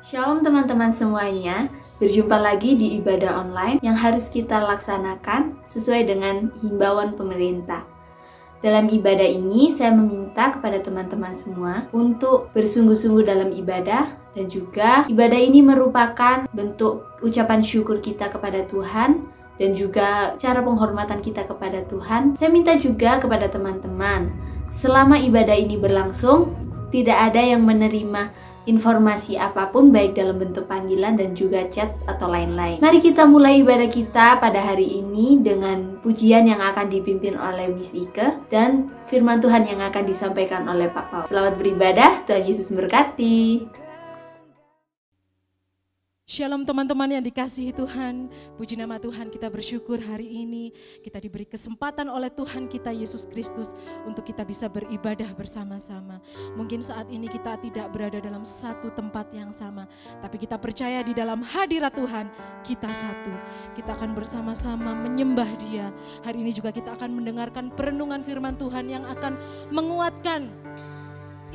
Shalom teman-teman semuanya, berjumpa lagi di ibadah online yang harus kita laksanakan sesuai dengan himbauan pemerintah. Dalam ibadah ini, saya meminta kepada teman-teman semua untuk bersungguh-sungguh dalam ibadah, dan juga ibadah ini merupakan bentuk ucapan syukur kita kepada Tuhan dan juga cara penghormatan kita kepada Tuhan. Saya minta juga kepada teman-teman, selama ibadah ini berlangsung, tidak ada yang menerima informasi apapun baik dalam bentuk panggilan dan juga chat atau lain-lain. Mari kita mulai ibadah kita pada hari ini dengan pujian yang akan dipimpin oleh Miss Ike dan firman Tuhan yang akan disampaikan oleh Pak Paul. Selamat beribadah, Tuhan Yesus memberkati. Shalom teman-teman yang dikasihi Tuhan, puji nama Tuhan, kita bersyukur hari ini kita diberi kesempatan oleh Tuhan kita Yesus Kristus untuk kita bisa beribadah bersama-sama. Mungkin saat ini kita tidak berada dalam satu tempat yang sama, tapi kita percaya di dalam hadirat Tuhan kita satu. Kita akan bersama-sama menyembah Dia. Hari ini juga kita akan mendengarkan perenungan firman Tuhan yang akan menguatkan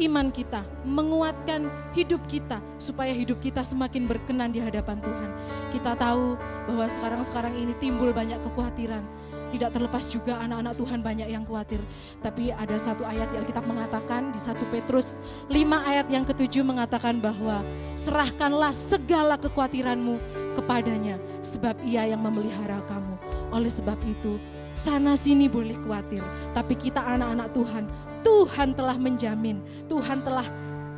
iman kita, menguatkan hidup kita supaya hidup kita semakin berkenan di hadapan Tuhan. Kita tahu bahwa sekarang ini timbul banyak kekhawatiran. Tidak terlepas juga anak-anak Tuhan banyak yang khawatir. Tapi ada satu ayat di Alkitab mengatakan di 1 Petrus 5 ayat yang ke-7 mengatakan bahwa serahkanlah segala kekhawatiranmu kepadanya sebab Ia yang memelihara kamu. Oleh sebab itu sana sini boleh khawatir, tapi kita anak-anak Tuhan telah menjamin, Tuhan telah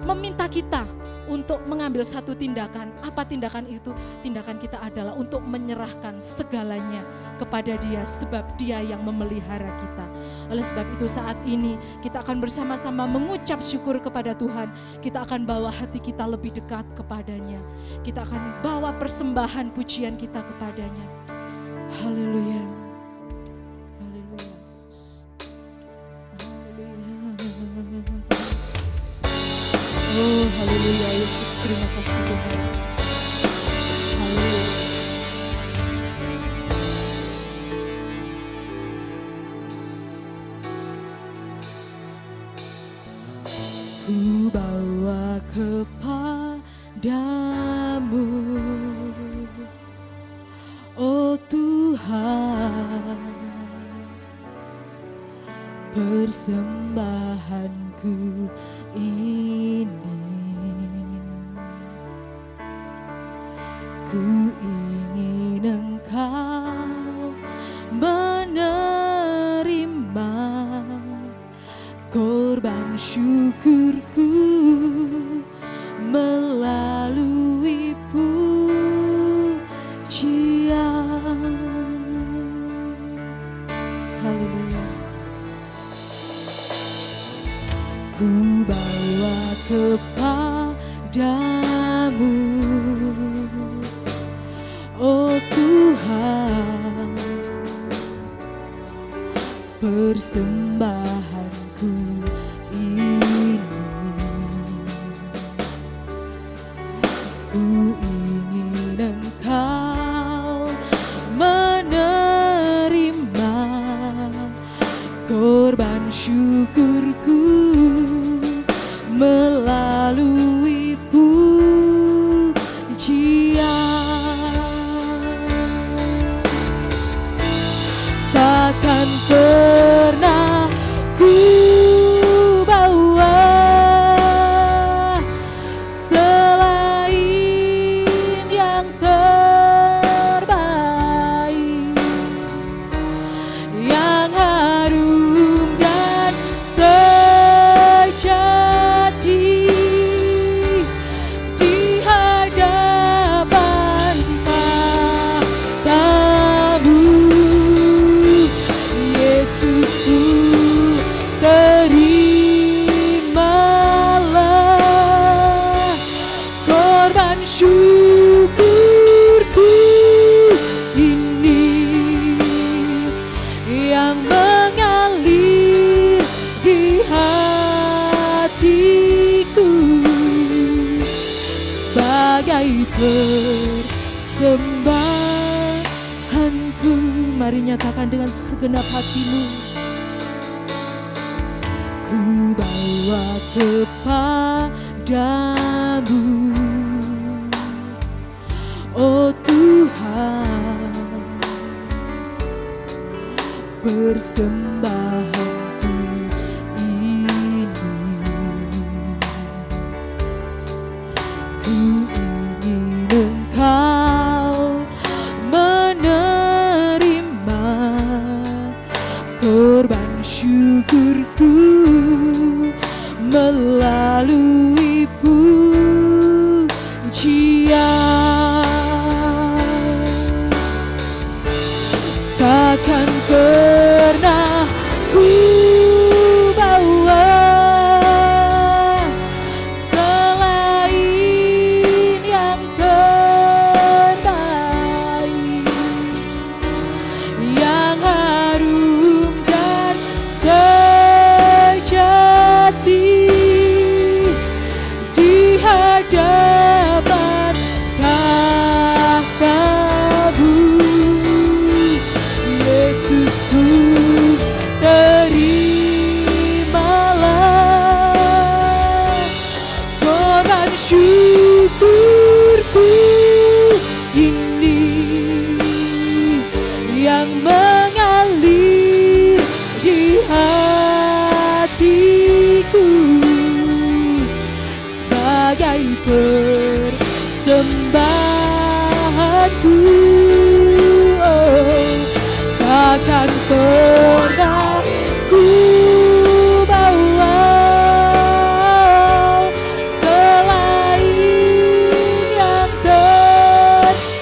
meminta kita untuk mengambil satu tindakan. Apa tindakan itu? Tindakan kita adalah untuk menyerahkan segalanya kepada Dia sebab Dia yang memelihara kita. Oleh sebab itu saat ini kita akan bersama-sama mengucap syukur kepada Tuhan. Kita akan bawa hati kita lebih dekat kepadanya. Kita akan bawa persembahan pujian kita kepadanya. Haleluya. Oh haleluya Yesus, terima kasih Tuhan. Haleluya. Ku bawa kepadamu, oh Tuhan, persembahanku ini. Ku ingin Engkau menerima korban syukurku melalui pujian. Haleluya. Ku bawa kepadamu, oh Tuhan, persembahanku ini. Ku ingin Engkau menerima korban syukurku melalui takkan pernah ku bawa selain yang terbaik, yang harum dan sejati di hadapan tahtamu. Yesusku, terimalah korban syukurku ini yang mengalir di hatiku sebagai persembahanku. Mari nyatakan dengan segenap hatimu. Ku bawa kepadamu, Oh Tuhan, persembahanku ini, ku ingin Engkau menerima korban syukurku melalui pujian. Takkan pernah ku bawa selain yang terbaik, yang harum dan sejati di hadapan tahta-Mu. Yesusku, terimalah korban syukurku ini yang mengalir di hatiku sebagai persembahanku. Takkan pernah ku bawa selain yang terbaik,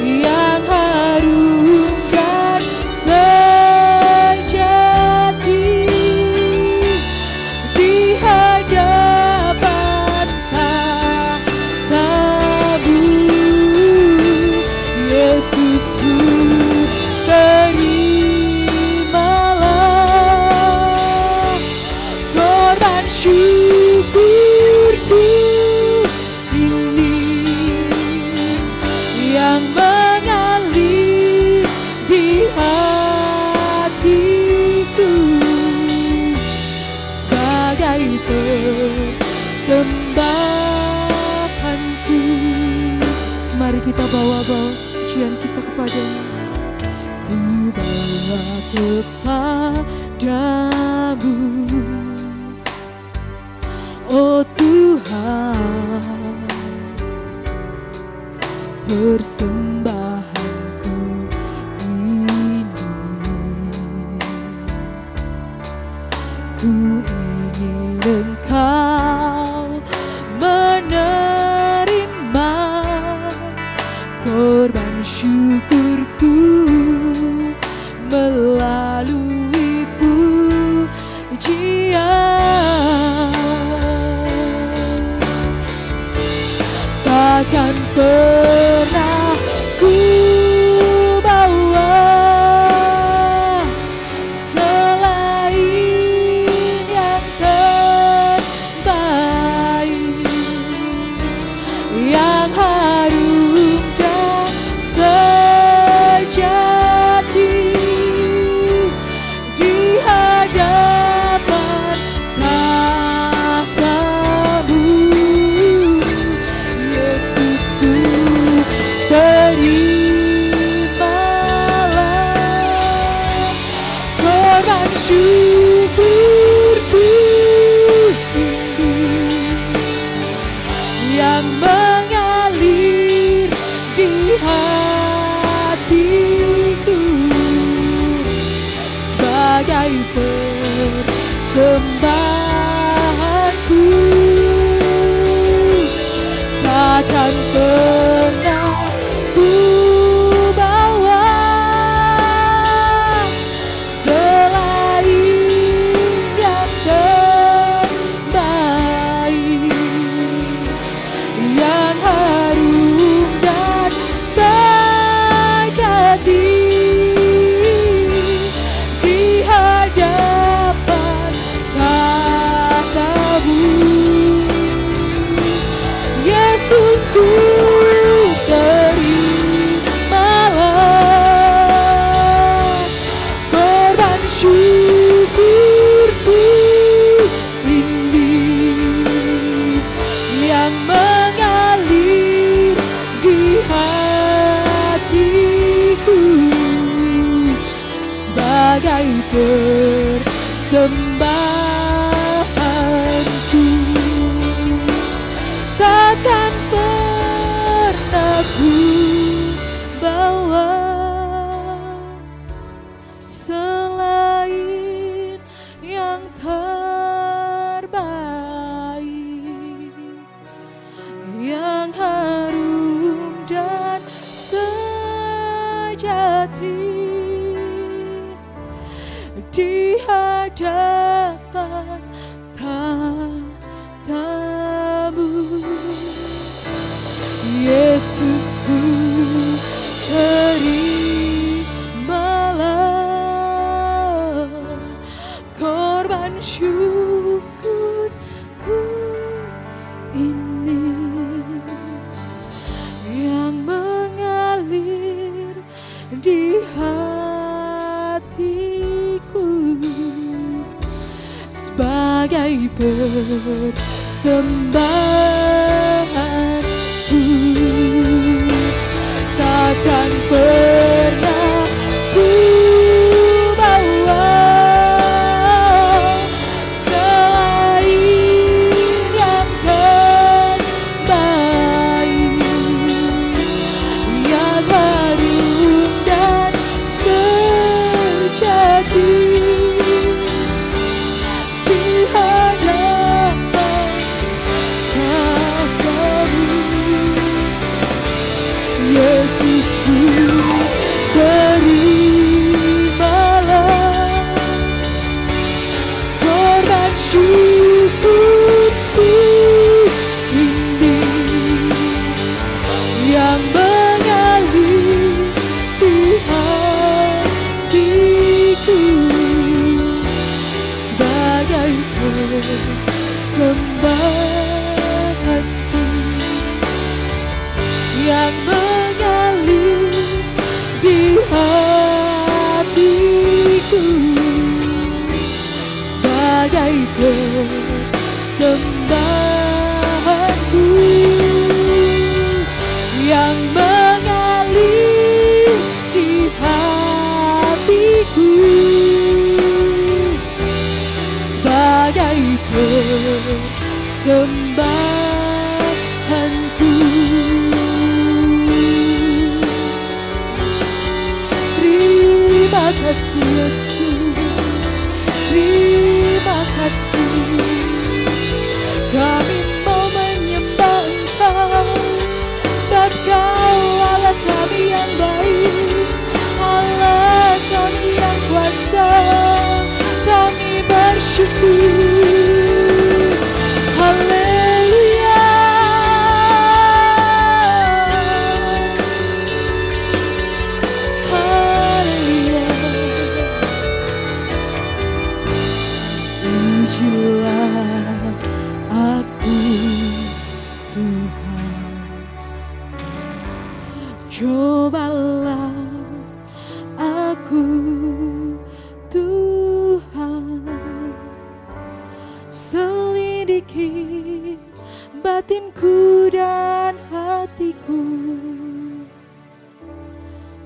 yang harum dan sejati di hadapan tahta-Mu. Yesusku, terimalah korban syukurku ini yang mengalir di hatiku sebagai persembahanku. Mari kita bawa-bawa pujian kita kepada-Nya. Ku bawa kepada-Mu, oh Tuhan, persembahanku ini. Ku ingin Engkau menerima korban syukurku melalui pujian. Takkan pernah ku bawa selain yang terbaik, yang harum dan sejati di hadapan tahta-Mu. Yesusku, terimalah korban syukurku ini yang mengalir di hatiku sebagai persembahanku. Takkan pernah ku bawa selain yang terbaik, yang harum dan sejati di hadapan sebagai persembahanku. Takkan pernah ku bawa selain yang terbaik, yang harum dan sejati di hadapan tatamu. Yesusku, terimalah korban syukurku ini yang mengalir di hatiku sebagai persembahanku. Takkan pernah ku bawa selain yang terbaik, yang harum dan sejati di hadapan tatamu. Yesusku, terimalah korban syukurku ini yang mengalir di hatiku sebagai persembahanku yang mengalir di hatiku sebagai persembahanku yang mengalir di hatiku sebagai persembahanku. Terima kasih Yesus, terima kasih. Kami mau menyembah Engkau, sebab Kau Allah kami yang baik, Allah kami yang kuasa. Kami bersyukur, haleluya. Pujilah aku Tuhan, cobalah aku Tuhan, selidiki batinku dan hatiku,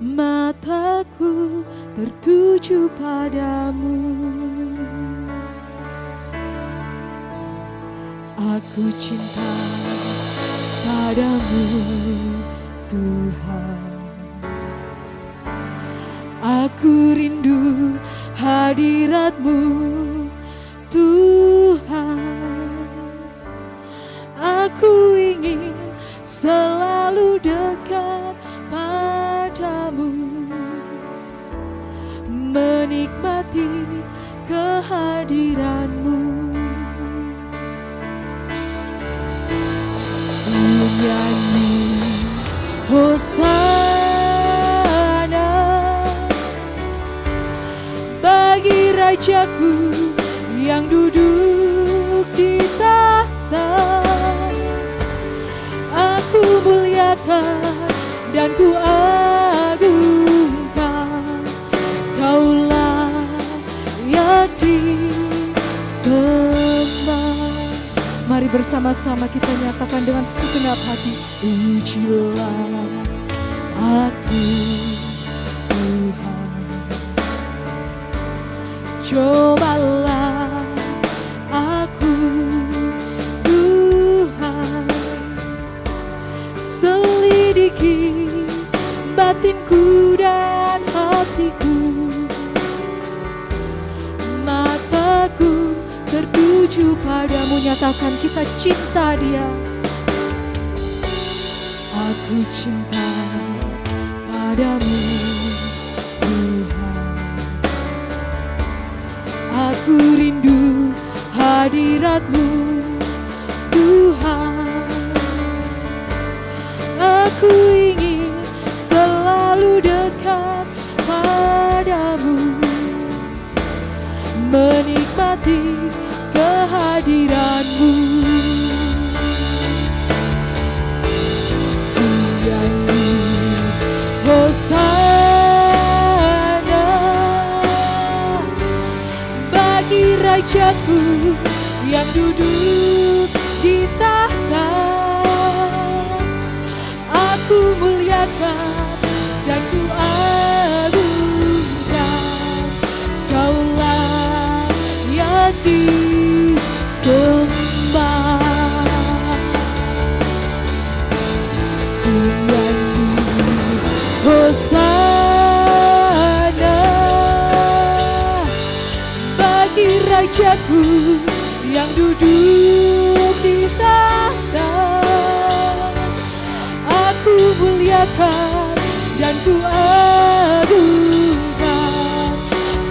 mataku tertuju padamu. Aku cinta padamu Tuhan, aku rindu hadirat-Mu Tuhan. Aku ingin selalu dekat padamu, menikmati kehadiran-Mu. Nyanyi Hosana bagi Rajaku yang duduk di tahta. Aku muliakan dan ku agungkan, Kaulah yang disembah. Mari bersama-sama kita nyatakan dengan segenap hati, pujilah aku Tuhan. Cobalah aku Tuhan, selidiki batinku dan hatiku, mataku tertuju padamu. Nyatakan kita cinta Dia. Aku cinta padamu Tuhan, aku rindu hadirat-Mu Tuhan, aku ingin selalu dekat padamu, menikmati kehadiran-Mu. Ku nyanyi Hosana bagi Rajaku yang duduk di tahta. Aku muliakan dan ku agungkan, Kaulah yang disembah. Ku nyanyi Hosana bagi Rajaku yang duduk di tahta. Aku muliakan dan ku agungkan,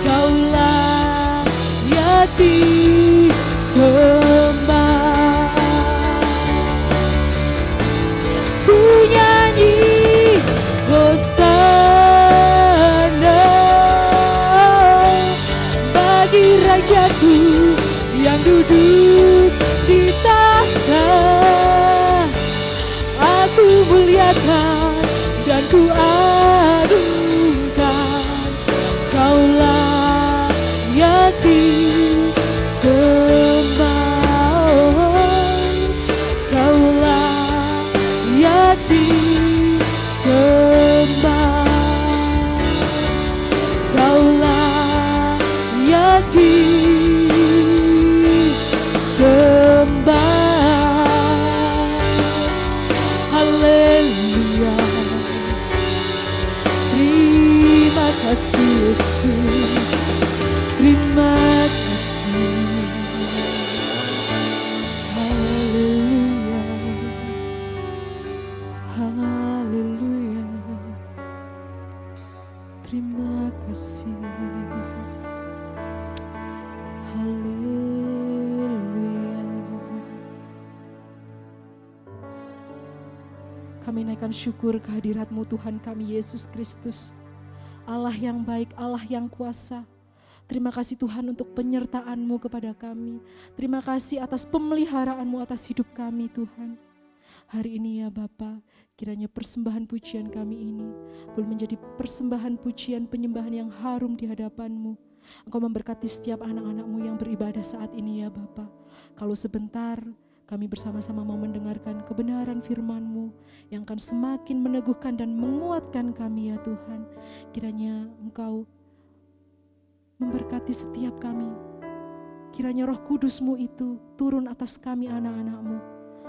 Kaulah yang disembah. Ku nyanyi Hosana bagi Rajaku yang duduk di tahta. Aku muliakan dan ku agungkan, Kaulah yang disembah. Kaulah yang disembah. Kaulah yang disembah. Haleluya. Terima kasih Yesus, terima kasih. Haleluya, haleluya. Terima kasih. Haleluya. Kami naikkan syukur kehadirat-Mu Tuhan kami Yesus Kristus, Allah yang baik, Allah yang kuasa. Terima kasih Tuhan untuk penyertaan-Mu kepada kami. Terima kasih atas pemeliharaan-Mu atas hidup kami Tuhan. Hari ini ya Bapa, kiranya persembahan pujian kami ini boleh menjadi persembahan pujian penyembahan yang harum di hadapan-Mu. Engkau memberkati setiap anak-anak-Mu yang beribadah saat ini ya Bapa. Kalau sebentar kami bersama-sama mau mendengarkan kebenaran firman-Mu yang akan semakin meneguhkan dan menguatkan kami ya Tuhan. Kiranya Engkau memberkati setiap kami. Kiranya Roh Kudus-Mu itu turun atas kami anak-anak-Mu,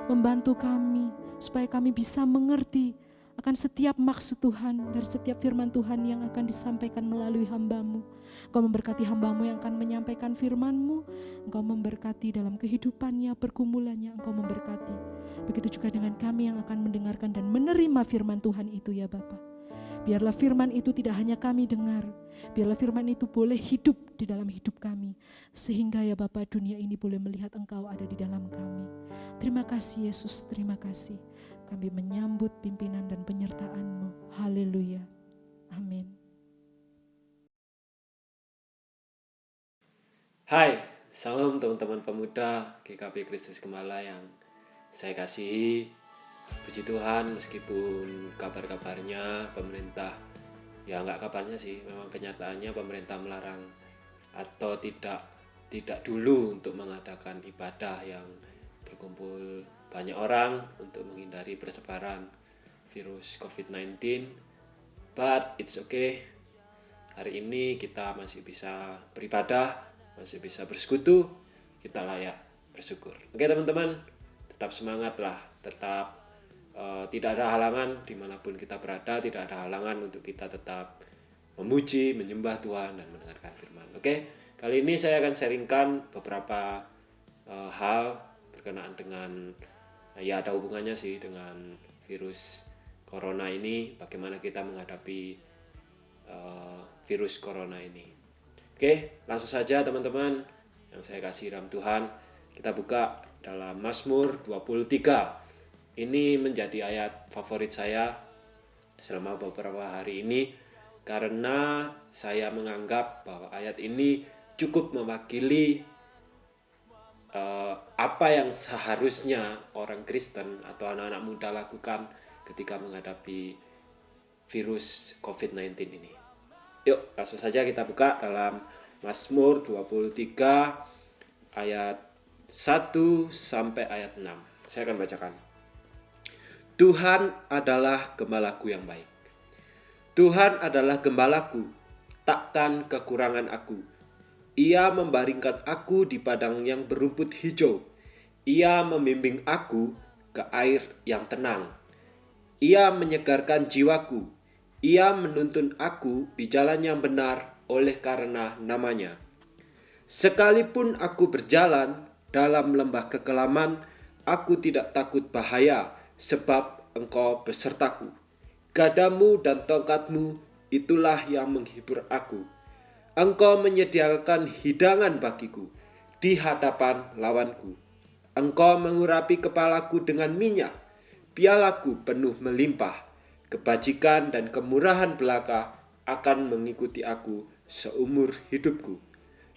membantu kami supaya kami bisa mengerti akan setiap maksud Tuhan dari setiap firman Tuhan yang akan disampaikan melalui hamba-Mu. Engkau memberkati hamba-Mu yang akan menyampaikan firman-Mu. Engkau memberkati dalam kehidupannya, pergumulannya, Engkau memberkati. Begitu juga dengan kami yang akan mendengarkan dan menerima firman Tuhan itu ya Bapa. Biarlah firman itu tidak hanya kami dengar, biarlah firman itu boleh hidup di dalam hidup kami. Sehingga ya Bapa, dunia ini boleh melihat Engkau ada di dalam kami. Terima kasih Yesus, terima kasih. Kami menyambut pimpinan dan penyertaan-Mu. Haleluya. Amin. Hai, salam teman-teman pemuda GKP Kristus Gembala yang saya kasihi. Puji Tuhan, meskipun kabar-kabarnya pemerintah, ya enggak kabarnya sih, memang kenyataannya pemerintah melarang atau tidak dulu untuk mengadakan ibadah yang berkumpul banyak orang untuk menghindari persebaran virus COVID-19. But it's okay. hari ini kita masih bisa beribadah, masih bisa bersekutu, kita layak bersyukur. Oke teman-teman, tetap semangatlah, tetap tidak ada halangan dimanapun kita berada, tidak ada halangan untuk kita tetap memuji, menyembah Tuhan dan mendengarkan firman. Oke, kali ini saya akan sharingkan beberapa hal berkenaan dengan, ya ada hubungannya sih dengan virus corona ini, bagaimana kita menghadapi virus corona ini. Oke, langsung saja teman-teman yang saya kasih dalam Tuhan, kita buka dalam Mazmur 23. Ini menjadi ayat favorit saya selama beberapa hari ini karena saya menganggap bahwa ayat ini cukup mewakili apa yang seharusnya orang Kristen atau anak-anak muda lakukan ketika menghadapi virus COVID-19 ini. Yuk, langsung saja kita buka dalam Mazmur 23 ayat 1 sampai ayat 6. Saya akan bacakan. Tuhan adalah gembalaku yang baik. Tuhan adalah gembalaku, takkan kekurangan aku. Ia membaringkan aku di padang yang berumput hijau. Ia membimbing aku ke air yang tenang. Ia menyegarkan jiwaku. Ia menuntun aku di jalan yang benar oleh karena namanya. Sekalipun aku berjalan dalam lembah kekelaman, aku tidak takut bahaya, sebab Engkau besertaku. Gadamu dan tongkatmu itulah yang menghibur aku. Engkau menyediakan hidangan bagiku di hadapan lawanku. Engkau mengurapi kepalaku dengan minyak, pialaku penuh melimpah. Kebajikan dan kemurahan belaka akan mengikuti aku seumur hidupku.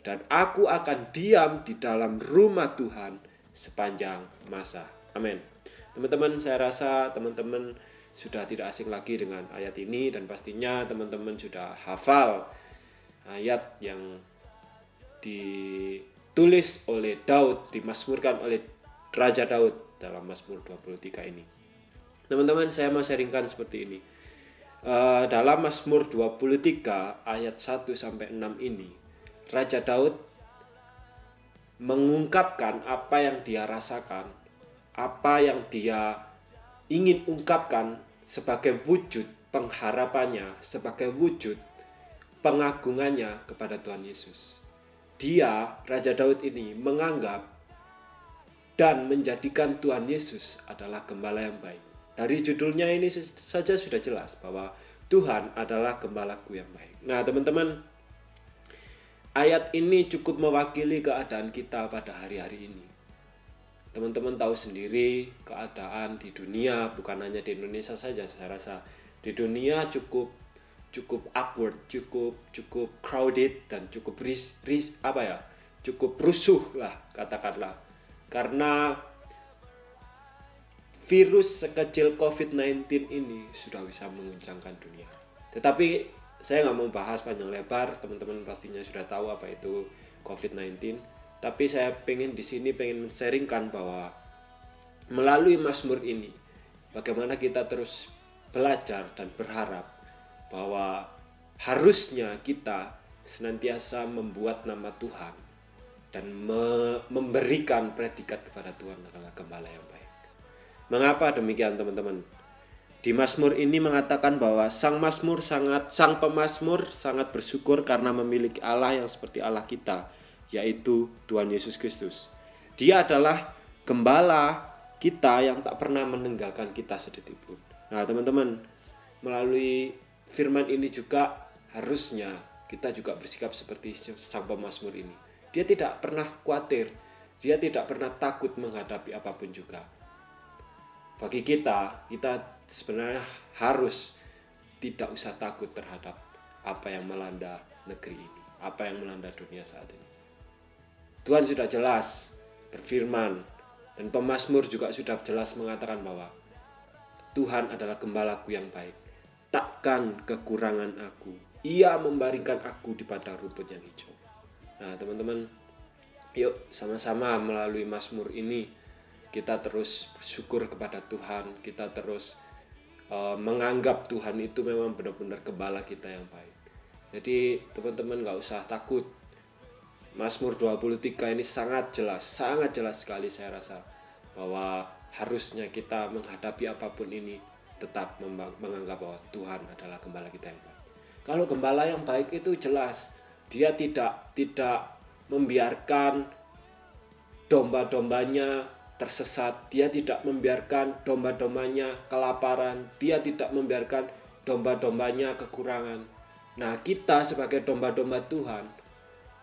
Dan aku akan diam di dalam rumah Tuhan sepanjang masa. Amin. Teman-teman, saya rasa teman-teman sudah tidak asing lagi dengan ayat ini dan pastinya teman-teman sudah hafal ayat yang ditulis oleh Daud, dimasmurkan oleh Raja Daud dalam Mazmur 23 ini. Teman-teman, saya mau sharingkan seperti ini. Dalam Mazmur 23 ayat 1 sampai 6 ini, Raja Daud mengungkapkan apa yang dia rasakan, apa yang dia ingin ungkapkan sebagai wujud pengharapannya, sebagai wujud pengagungannya kepada Tuhan Yesus. Dia, Raja Daud ini, menganggap dan menjadikan Tuhan Yesus adalah gembala yang baik. Dari judulnya ini saja sudah jelas bahwa Tuhan adalah gembalaku yang baik. Nah teman-teman, ayat ini cukup mewakili keadaan kita pada hari-hari ini. Teman-teman tahu sendiri keadaan di dunia, bukan hanya di Indonesia saja, saya rasa di dunia cukup awkward, cukup crowded dan cukup cukup rusuh lah katakanlah. Karena virus sekecil COVID-19 ini sudah bisa menguncangkan dunia. Tetapi saya nggak mau bahas panjang lebar, teman-teman pastinya sudah tahu apa itu COVID-19. Tapi saya pengen men-sharingkan bahwa melalui Mazmur ini, bagaimana kita terus belajar dan berharap bahwa harusnya kita senantiasa membuat nama Tuhan dan memberikan predikat kepada Tuhan adalah gembala yang baik. Mengapa demikian teman-teman? Di Mazmur ini mengatakan bahwa sang pemazmur sangat bersyukur karena memiliki Allah yang seperti Allah kita, yaitu Tuhan Yesus Kristus. Dia adalah gembala kita yang tak pernah meninggalkan kita sedetik pun. Nah teman-teman, melalui firman ini juga harusnya kita juga bersikap seperti sang pemazmur ini. Dia tidak pernah khawatir, dia tidak pernah takut menghadapi apapun juga. Bagi kita sebenarnya harus tidak usah takut terhadap apa yang melanda negeri ini, apa yang melanda dunia saat ini. Tuhan sudah jelas berfirman dan pemazmur juga sudah jelas mengatakan bahwa Tuhan adalah gembalaku yang baik. Takkan kekurangan aku. Ia membaringkan aku di padang rumput yang hijau. Nah teman-teman, yuk sama-sama melalui Mazmur ini kita terus bersyukur kepada Tuhan. Kita terus menganggap Tuhan itu memang benar-benar gembala kita yang baik. Jadi teman-teman nggak usah takut. Mazmur 23 ini sangat jelas sekali saya rasa bahwa harusnya kita menghadapi apapun ini tetap menganggap bahwa Tuhan adalah gembala kita yang baik. Kalau gembala yang baik itu jelas dia tidak membiarkan domba-dombanya tersesat, dia tidak membiarkan domba-dombanya kelaparan, dia tidak membiarkan domba-dombanya kekurangan. Nah, kita sebagai domba-domba Tuhan,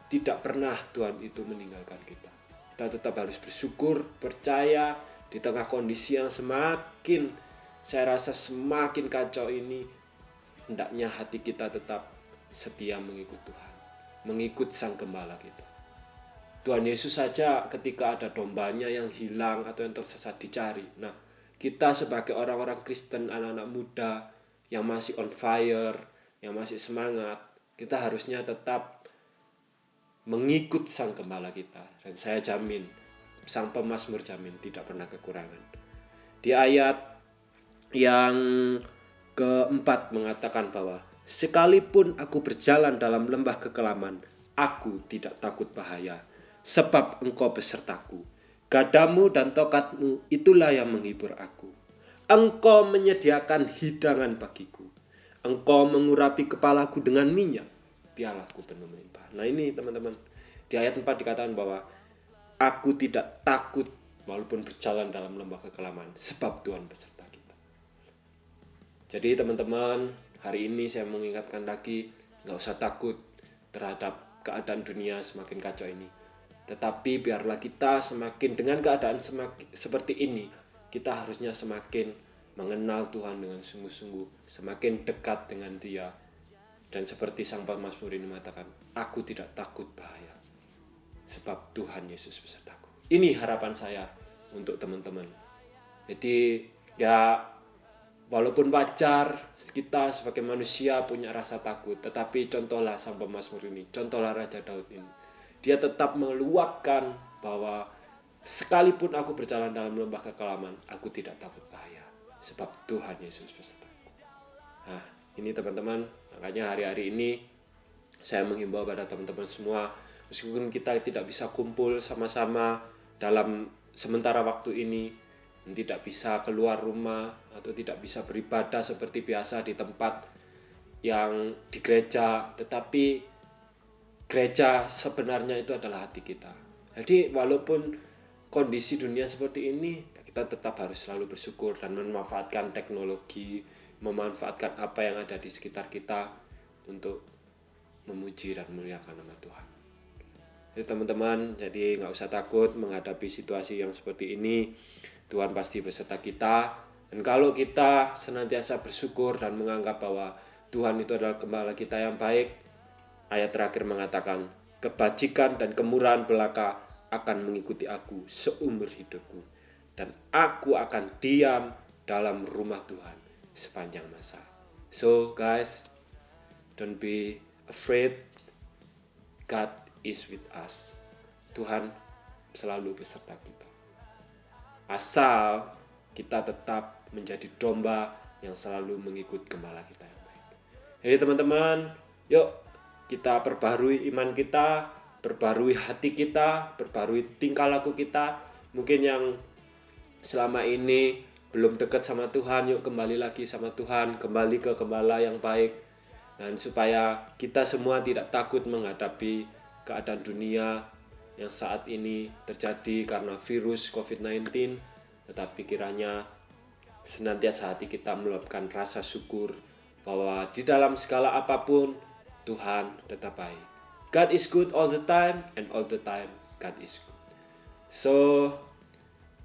tidak pernah Tuhan itu meninggalkan kita. Kita tetap harus bersyukur, percaya di tengah kondisi yang semakin, saya rasa semakin kacau ini, hendaknya hati kita tetap setia mengikut Tuhan, mengikut Sang Gembala kita. Tuhan Yesus saja ketika ada dombanya yang hilang atau yang tersesat dicari. Nah, kita sebagai orang-orang Kristen, anak-anak muda yang masih on fire, yang masih semangat, kita harusnya tetap mengikut Sang Gembala kita. Dan saya jamin, Sang Pemazmur jamin tidak pernah kekurangan. Di ayat yang keempat mengatakan bahwa sekalipun aku berjalan dalam lembah kekelaman, aku tidak takut bahaya, sebab Engkau besertaku. Gadamu dan tokatmu itulah yang menghibur aku. Engkau menyediakan hidangan bagiku. Engkau mengurapi kepalaku dengan minyak, pialaku penuh melimpah. Nah ini teman-teman, di ayat 4 dikatakan bahwa aku tidak takut walaupun berjalan dalam lembah kekelaman, sebab Tuhan beserta kita. Jadi teman-teman, hari ini saya mengingatkan lagi, gak usah takut terhadap keadaan dunia semakin kacau ini. Tetapi biarlah kita semakin dengan keadaan seperti ini, kita harusnya semakin mengenal Tuhan dengan sungguh-sungguh, semakin dekat dengan Dia. Dan seperti Sang Pemazmur ini mengatakan, aku tidak takut bahaya, sebab Tuhan Yesus besertaku. Ini harapan saya untuk teman-teman. Jadi ya walaupun wajar kita sebagai manusia punya rasa takut, tetapi contohlah Sang Pemazmur ini, contohlah Raja Daud ini. Dia tetap meluapkan bahwa sekalipun aku berjalan dalam lembah kekelaman, aku tidak takut bahaya, sebab Tuhan Yesus besertaku. Nah, ini teman-teman, makanya hari-hari ini saya menghimbau pada teman-teman semua, meskipun kita tidak bisa kumpul sama-sama dalam sementara waktu ini, tidak bisa keluar rumah atau tidak bisa beribadah seperti biasa di tempat yang di gereja, tetapi gereja sebenarnya itu adalah hati kita. Jadi walaupun kondisi dunia seperti ini, kita tetap harus selalu bersyukur dan memanfaatkan teknologi, memanfaatkan apa yang ada di sekitar kita untuk memuji dan memuliakan nama Tuhan. Jadi teman-teman, jadi gak usah takut menghadapi situasi yang seperti ini. Tuhan pasti beserta kita. Dan kalau kita senantiasa bersyukur dan menganggap bahwa Tuhan itu adalah gembala kita yang baik, ayat terakhir mengatakan, kebajikan dan kemurahan belaka akan mengikuti aku seumur hidupku, dan aku akan diam dalam rumah Tuhan sepanjang masa. So guys, don't be afraid. God is with us. Tuhan selalu beserta kita. Asal kita tetap menjadi domba yang selalu mengikut gembala kita yang baik. Jadi teman-teman, yuk kita perbarui iman kita, perbarui hati kita, perbarui tingkah laku kita. Mungkin yang selama ini belum dekat sama Tuhan, yuk kembali lagi sama Tuhan, kembali ke gembala yang baik. Dan supaya kita semua tidak takut menghadapi keadaan dunia yang saat ini terjadi karena virus COVID-19, tetapi kiranya senantiasa hati kita meluapkan rasa syukur bahwa di dalam segala apapun Tuhan tetap baik. God is good all the time, and all the time God is good. So,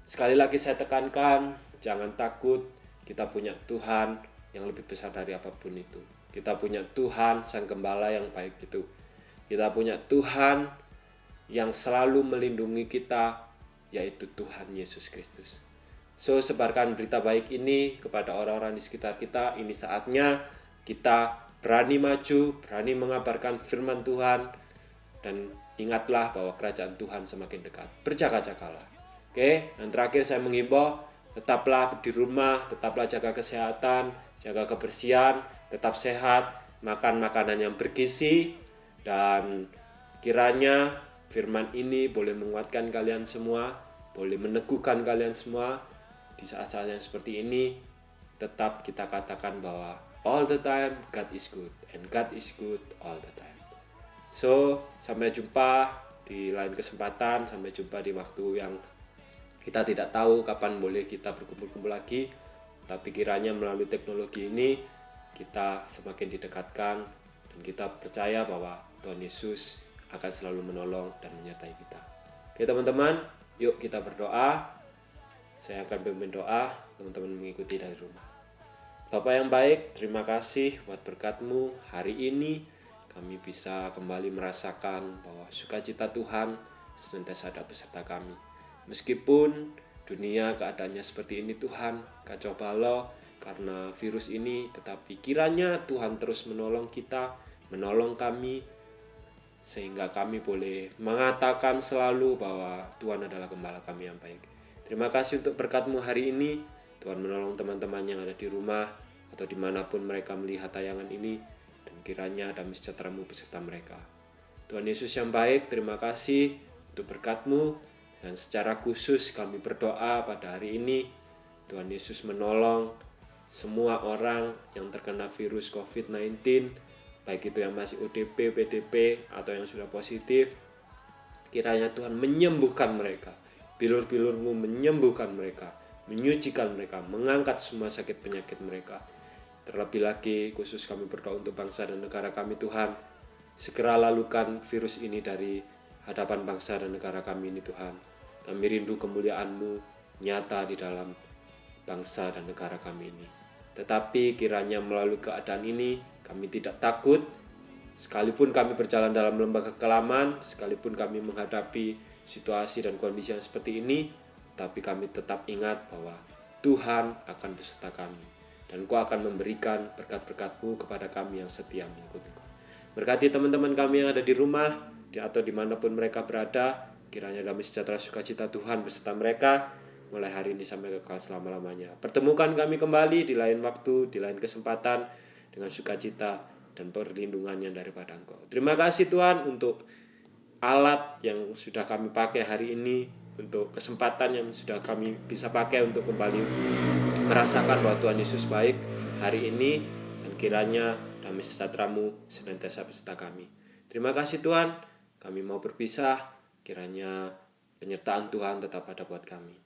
sekali lagi saya tekankan, jangan takut, kita punya Tuhan yang lebih besar dari apapun itu. Kita punya Tuhan, Sang Gembala yang baik itu. Kita punya Tuhan yang selalu melindungi kita, yaitu Tuhan Yesus Kristus. So, sebarkan berita baik ini kepada orang-orang di sekitar kita. Ini saatnya kita berani maju, berani mengabarkan firman Tuhan, dan ingatlah bahwa kerajaan Tuhan semakin dekat. Berjaga-jagalah. Oke, dan terakhir saya menghimbau, tetaplah di rumah, tetaplah jaga kesehatan, jaga kebersihan, tetap sehat, makan makanan yang bergizi, dan kiranya firman ini boleh menguatkan kalian semua, boleh meneguhkan kalian semua di saat-saat yang seperti ini. Tetap kita katakan bahwa all the time God is good and God is good all the time. So, sampai jumpa di lain kesempatan, sampai jumpa di waktu yang kita tidak tahu kapan boleh kita berkumpul-kumpul lagi. Tapi kiranya melalui teknologi ini kita semakin didekatkan dan kita percaya bahwa Tuhan Yesus akan selalu menolong dan menyertai kita. Oke teman-teman, yuk kita berdoa. Saya akan pimpin doa, teman-teman mengikuti dari rumah. Bapa yang baik, terima kasih buat berkat-Mu hari ini. Kami bisa kembali merasakan bahwa sukacita Tuhan senantiasa ada beserta kami. Meskipun dunia keadaannya seperti ini Tuhan, kacau balau karena virus ini, tetapi kiranya Tuhan terus menolong kita, menolong kami, sehingga kami boleh mengatakan selalu bahwa Tuhan adalah gembala kami yang baik. Terima kasih untuk berkat-Mu hari ini. Tuhan menolong teman-teman yang ada di rumah atau dimanapun mereka melihat tayangan ini. Dan kiranya damai sejahtera-Mu beserta mereka. Tuhan Yesus yang baik, terima kasih untuk berkat-Mu. Dan secara khusus kami berdoa pada hari ini, Tuhan Yesus menolong semua orang yang terkena virus COVID-19, baik itu yang masih ODP, PDP, atau yang sudah positif. Kiranya Tuhan menyembuhkan mereka, bilur-bilur-Mu menyembuhkan mereka, menyucikan mereka, mengangkat semua sakit penyakit mereka. Terlebih lagi khusus kami berdoa untuk bangsa dan negara kami Tuhan. Segera lalukan virus ini dari hadapan bangsa dan negara kami ini Tuhan. Kami rindu kemuliaan-Mu nyata di dalam bangsa dan negara kami ini. Tetapi kiranya melalui keadaan ini kami tidak takut. Sekalipun kami berjalan dalam lembah kekelaman, sekalipun kami menghadapi situasi dan kondisi yang seperti ini, tapi kami tetap ingat bahwa Tuhan akan beserta kami. Dan Engkau akan memberikan berkat-berkat-Mu kepada kami yang setia mengikut-Mu. Berkati teman-teman kami yang ada di rumah atau dimanapun mereka berada, kiranya damai sejahtera sukacita Tuhan beserta mereka mulai hari ini sampai kekal selama-lamanya. Pertemukan kami kembali di lain waktu, di lain kesempatan dengan sukacita dan perlindungannya daripada Engkau. Terima kasih Tuhan untuk alat yang sudah kami pakai hari ini, untuk kesempatan yang sudah kami bisa pakai untuk kembali merasakan bahwa Tuhan Yesus baik hari ini, dan kiranya damai sejahtera-Mu senantiasa beserta kami. Terima kasih Tuhan, kami mau berpisah, kiranya penyertaan Tuhan tetap ada buat kami.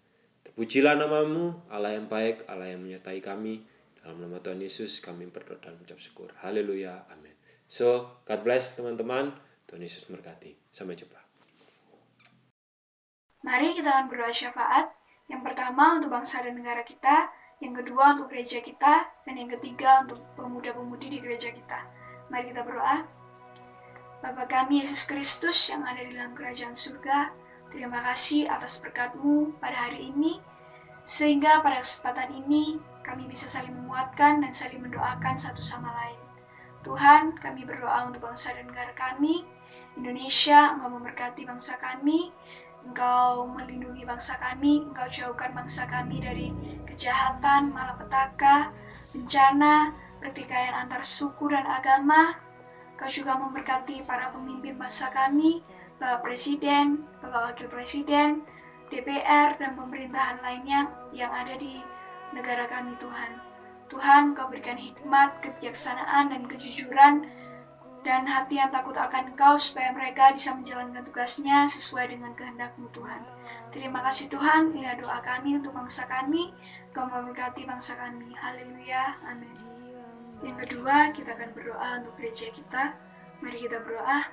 Terpujilah nama-Mu, Allah yang baik, Allah yang menyertai kami. Dalam nama Tuhan Yesus kami berdoa dan mengucap syukur. Haleluya, amin. So, God bless teman-teman, Tuhan Yesus memberkati. Sampai jumpa. Mari kita akan berdoa syafaat. Yang pertama untuk bangsa dan negara kita, yang kedua untuk gereja kita, dan yang ketiga untuk pemuda-pemudi di gereja kita. Mari kita berdoa. Bapa kami Yesus Kristus yang ada di dalam kerajaan surga, terima kasih atas berkat-Mu pada hari ini, sehingga pada kesempatan ini kami bisa saling menguatkan dan saling mendoakan satu sama lain. Tuhan, kami berdoa untuk bangsa dan negara kami, Indonesia. Engkau memberkati bangsa kami, Engkau melindungi bangsa kami, Engkau jauhkan bangsa kami dari kejahatan, malapetaka, bencana, pertikaian antar suku dan agama. Engkau juga memberkati para pemimpin bangsa kami, Bapak Presiden, Bapak Wakil Presiden, DPR, dan pemerintahan lainnya yang ada di negara kami Tuhan. Tuhan, Engkau berikan hikmat, kebijaksanaan, dan kejujuran, dan hati yang takut akan Engkau, supaya mereka bisa menjalankan tugasnya sesuai dengan kehendak-Mu Tuhan. Terima kasih Tuhan, inilah doa kami untuk bangsa kami. Engkau memberkati bangsa kami. Haleluya, amin. Yang kedua, kita akan berdoa untuk gereja kita. Mari kita berdoa.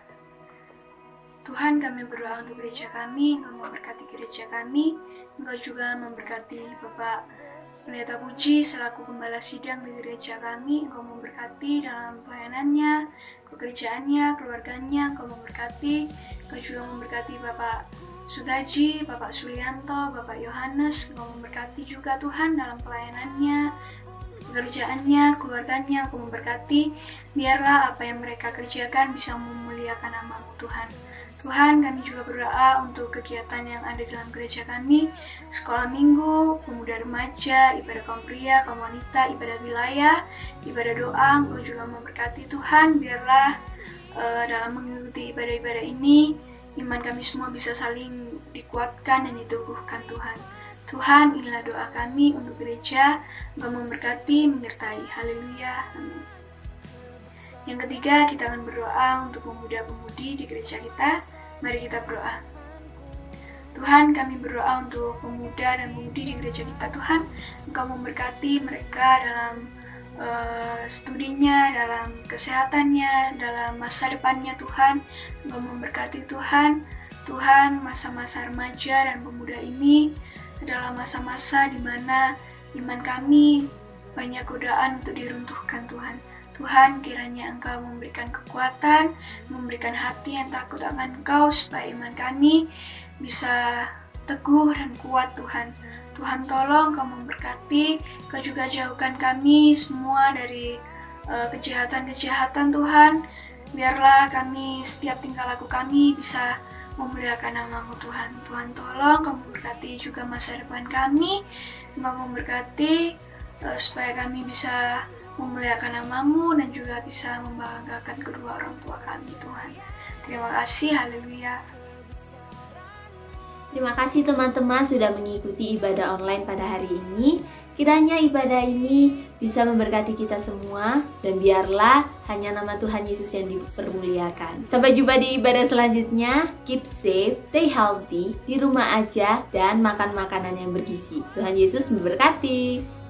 Tuhan, kami berdoa untuk gereja kami. Engkau memberkati gereja kami. Engkau juga memberkati Bapak Pendeta Puji selaku gembala sidang di gereja kami. Engkau memberkati dalam pelayanannya, pekerjaannya, keluarganya. Engkau memberkati. Engkau juga memberkati Bapak Sutaji, Bapak Sulianto, Bapak Yohanes. Engkau memberkati juga Tuhan dalam pelayanannya, pekerjaannya, keluarganya. Engkau memberkati, biarlah apa yang mereka kerjakan bisa memuliakan nama-Mu Tuhan. Tuhan, kami juga berdoa untuk kegiatan yang ada dalam gereja kami, sekolah minggu, pemuda remaja, ibadah kaum pria, kaum wanita, ibadah wilayah, ibadah doa. Engkau juga memberkati Tuhan, biarlah dalam mengikuti ibadah-ibadah ini, iman kami semua bisa saling dikuatkan dan diteguhkan Tuhan. Tuhan, inilah doa kami untuk gereja, Engkau memberkati, menyertai. Haleluya. Amin. Yang ketiga, kita akan berdoa untuk pemuda-pemudi di gereja kita. Mari kita berdoa. Tuhan, kami berdoa untuk pemuda dan pemudi di gereja kita. Tuhan, Engkau memberkati mereka dalam studinya, dalam kesehatannya, dalam masa depannya Tuhan. Engkau memberkati Tuhan. Tuhan, masa-masa remaja dan pemuda ini adalah masa-masa di mana iman kami banyak godaan untuk diruntuhkan Tuhan. Tuhan, kiranya Engkau memberikan kekuatan, memberikan hati yang takut akan Engkau, supaya iman kami bisa teguh dan kuat Tuhan. Tuhan, tolong Kau memberkati, Kau juga jauhkan kami semua dari kejahatan-kejahatan Tuhan. Biarlah kami, setiap tingkah laku kami bisa memuliakan nama-Mu Tuhan. Tuhan, tolong Kau memberkati juga masa depan kami, Kau memberkati supaya kami bisa memuliakan nama-Mu dan juga bisa membanggakan kedua orang tua kami Tuhan. Terima kasih, haleluya. Terima kasih teman-teman sudah mengikuti ibadah online pada hari ini. Kiranya ibadah ini bisa memberkati kita semua, dan biarlah hanya nama Tuhan Yesus yang dipermuliakan. Sampai jumpa di ibadah selanjutnya. Keep safe, stay healthy, di rumah aja, dan makan makanan yang bergizi. Tuhan Yesus memberkati.